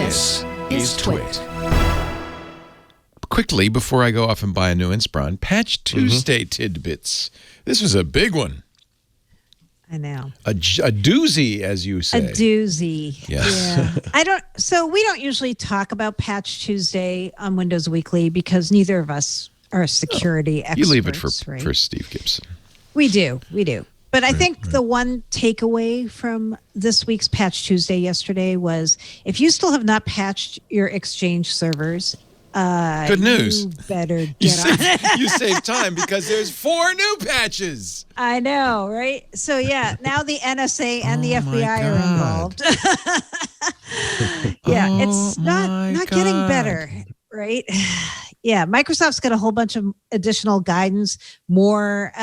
This is TWiT. Quickly, before I go off and buy a new Inspiron, Patch Tuesday tidbits. This was a big one. I know. A doozy, as you say. A doozy. Yes. Yeah. So we don't usually talk about Patch Tuesday on Windows Weekly because neither of us are security experts. You leave it for Steve Gibson. We do. But I think the one takeaway from this week's Patch Tuesday yesterday was if you still have not patched your Exchange servers, good news. You better get on it. You save time because there's 4 new patches. I know, right? So yeah, now the NSA and the FBI are involved. Yeah, it's not getting better, right? Yeah, Microsoft's got a whole bunch of additional guidance, more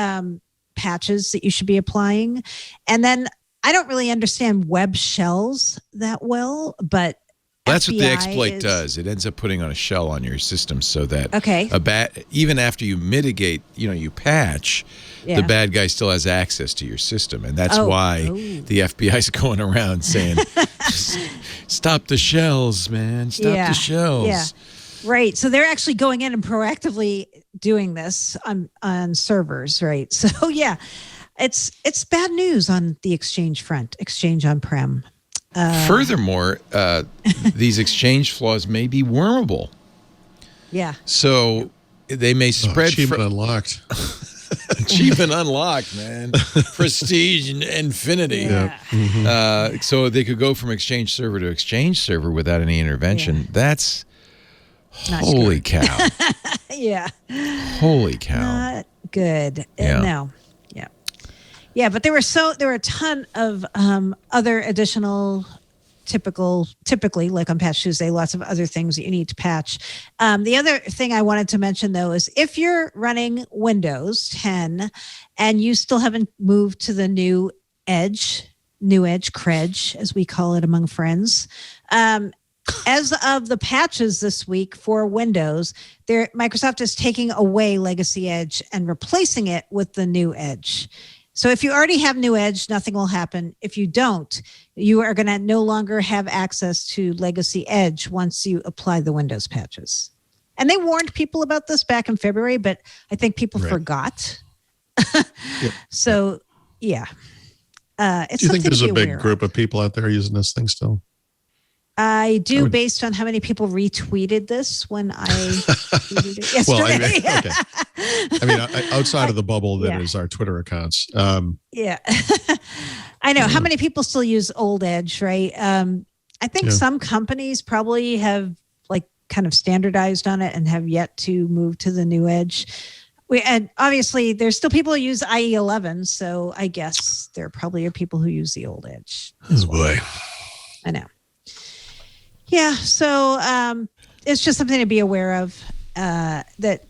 patches that you should be applying. And then I don't really understand web shells that well, but that's FBI what the exploit does. It ends up putting on a shell on your system so that even after you mitigate, you patch, the bad guy still has access to your system. And that's why the FBI is going around saying, stop the shells, man. Stop the shells. Yeah. Right. So they're actually going in and proactively doing this on servers, right? So yeah, it's bad news on the Exchange front, Exchange on-prem. Furthermore, these Exchange flaws may be wormable. Yeah. So they may spread. Achievement unlocked. Achievement unlocked, man. Prestige and infinity. Yeah. So they could go from Exchange server to Exchange server without any intervention. Yeah. That's holy cow. Yeah. Holy cow. Not good. Yeah. No. Yeah. Yeah, but there were a ton of other additional typically like on Patch Tuesday, lots of other things that you need to patch. The other thing I wanted to mention though is if you're running Windows 10 and you still haven't moved to the new Edge, CREDGE, as we call it among friends, as of the patches this week for Windows, Microsoft is taking away Legacy Edge and replacing it with the new Edge. So if you already have new Edge, nothing will happen. If you don't, you are going to no longer have access to Legacy Edge once you apply the Windows patches. And they warned people about this back in February, but I think people forgot. So, yeah. It's do you think there's a big group of of people out there using this thing still? I do, based on how many people retweeted this when I tweeted it yesterday. Well, I mean, outside of the bubble that is our Twitter accounts. Yeah. I know. How many people still use old Edge, right? I think some companies probably have kind of standardized on it and have yet to move to the new Edge. And obviously, there's still people who use IE11, so I guess there probably are people who use the old Edge. Oh, boy. I know. Yeah, so it's just something to be aware of. That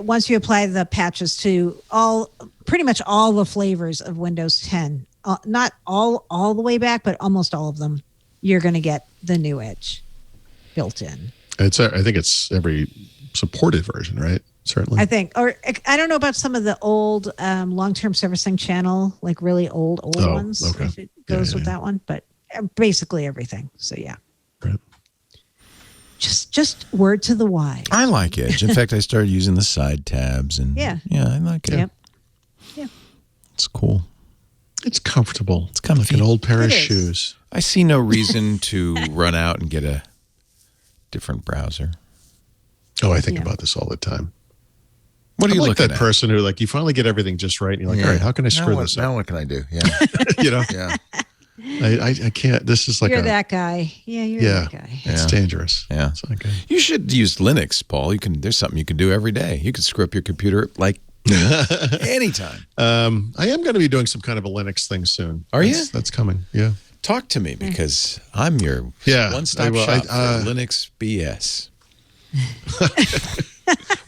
once you apply the patches to pretty much all the flavors of Windows 10, not all the way back, but almost all of them, you're going to get the new Edge built in. I think it's every supported version, right? Certainly. I think, or I don't know about some of the old long-term servicing channel, like really old ones. Okay. If it goes with that one, but basically everything. So yeah. Right. Just word to the wise. I like Edge. In fact, I started using the side tabs, and yeah, I like it. Yep. Yeah, it's cool. It's comfortable. It's comfy. Like an old pair of shoes. I see no reason to run out and get a different browser. Oh, I think about this all the time. What are you looking at? That person who you finally get everything just right, and you're like, all right, how can I screw this up? Now what can I do? Yeah, Yeah. I can't. This is you're that guy. Yeah, you're that guy. It's dangerous. Yeah, it's not good. You should use Linux, Paul. There's something you can do every day. You can screw up your computer anytime. I am going to be doing some kind of a Linux thing soon. Are you? That's coming. Yeah. Talk to me because I'm your one-stop shop for Linux BS.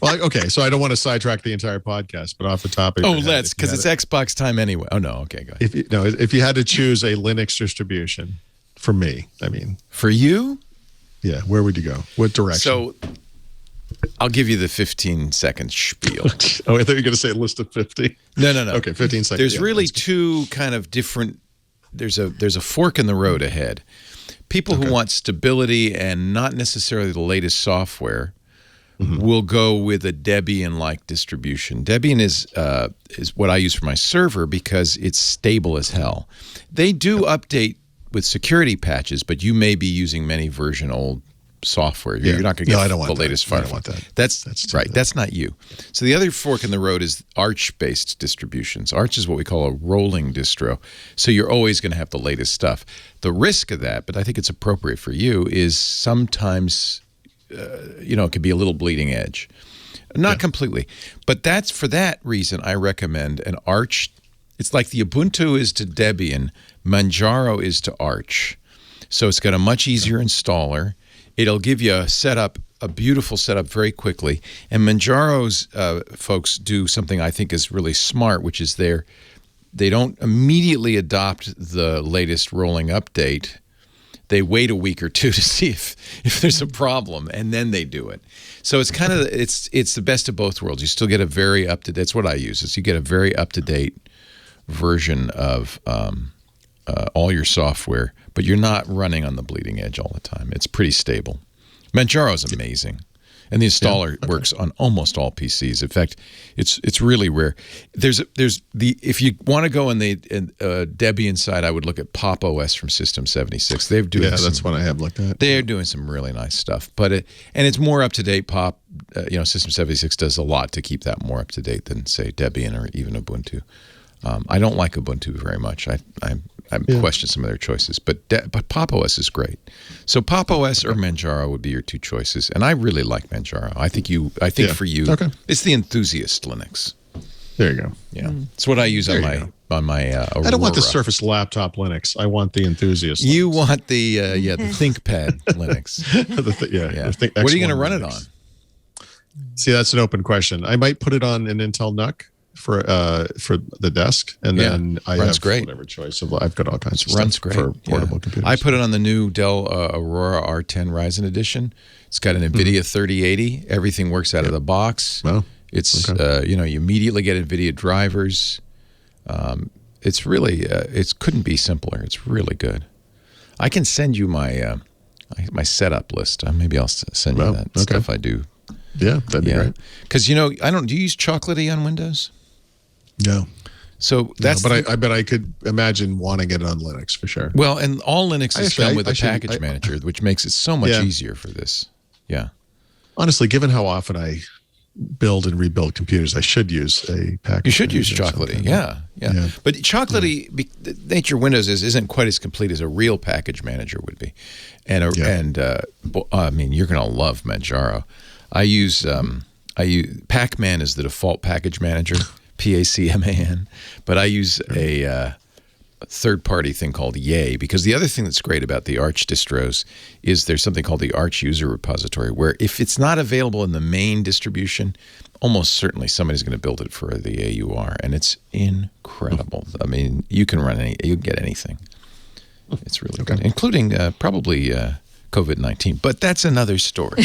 Well, okay, so I don't want to sidetrack the entire podcast, but off the topic. Oh, let's, because it's Xbox time anyway. Oh, no, okay, go ahead. If you had to choose a Linux distribution for me, for you? Yeah, where would you go? What direction? So I'll give you the 15-second spiel. Oh, I thought you were going to say a list of 50. No. Okay, 15 seconds. There's really two kind of different, there's a fork in the road ahead. People who want stability and not necessarily the latest software will go with a Debian-like distribution. Debian is what I use for my server because it's stable as hell. They do update with security patches, but you may be using many version old software. You're not going to get the latest Firefox. I don't want that. That's right. That's not you. So the other fork in the road is Arch-based distributions. Arch is what we call a rolling distro. So you're always going to have the latest stuff. The risk of that, but I think it's appropriate for you, is sometimes it could be a little bleeding edge. Not completely. But that's for that reason I recommend an Arch. It's like the Ubuntu is to Debian, Manjaro is to Arch. So it's got a much easier installer. It'll give you a beautiful setup very quickly. And Manjaro's folks do something I think is really smart, which is they don't immediately adopt the latest rolling update. They wait a week or two to see if there's a problem, and then they do it. So it's kind of it's the best of both worlds. You still get a very up-to-date. That's what I use. Is you get a very up-to-date version of all your software, but you're not running on the bleeding edge all the time. It's pretty stable. Manjaro is amazing. And the installer works on almost all PCs. In fact, it's really rare. If you want to go on the Debian side, I would look at Pop! OS from System 76. They're doing that's what I have looked at. They're doing some really nice stuff, and it's more up to date. System 76 does a lot to keep that more up to date than say Debian or even Ubuntu. I don't like Ubuntu very much. I question some of their choices, but Pop! OS is great. So Pop! OS or Manjaro would be your two choices, and I really like Manjaro. I think for you, it's the enthusiast Linux. There you go. Yeah, it's what I use on my Aurora. I don't want the Surface Laptop Linux. I want the enthusiast. You want the ThinkPad Linux. What are you going to run it on? See, that's an open question. I might put it on an Intel NUC for the desk, and then I have whatever choice of. I've got all kinds of runs stuff great for portable computers. I put it on the new Dell Aurora R10 Ryzen edition. It's got an NVIDIA 3080. Everything works out of the box. Wow. It's you immediately get NVIDIA drivers. It's really it couldn't be simpler. It's really good. I can send you my my setup list. Maybe I'll send you that stuff I do. Yeah, that'd be great. Because do you use Chocolatey on Windows? No. So that's but I bet I could imagine wanting it on Linux for sure. Well, and all Linux is done with a package manager, which makes it so much easier for this. Yeah. Honestly, given how often I build and rebuild computers, I should use a package. You should use Chocolatey, yeah. But Chocolatey, the nature of Windows isn't quite as complete as a real package manager would be, and I mean you're going to love Manjaro. I use Pacman is the default package manager. Pacman, but I use a third-party thing called Yay, because the other thing that's great about the Arch distros is there's something called the Arch user repository, where if it's not available in the main distribution, almost certainly somebody's going to build it for the AUR, and it's incredible. I mean, you can get anything. It's really good, including probably COVID-19, but that's another story.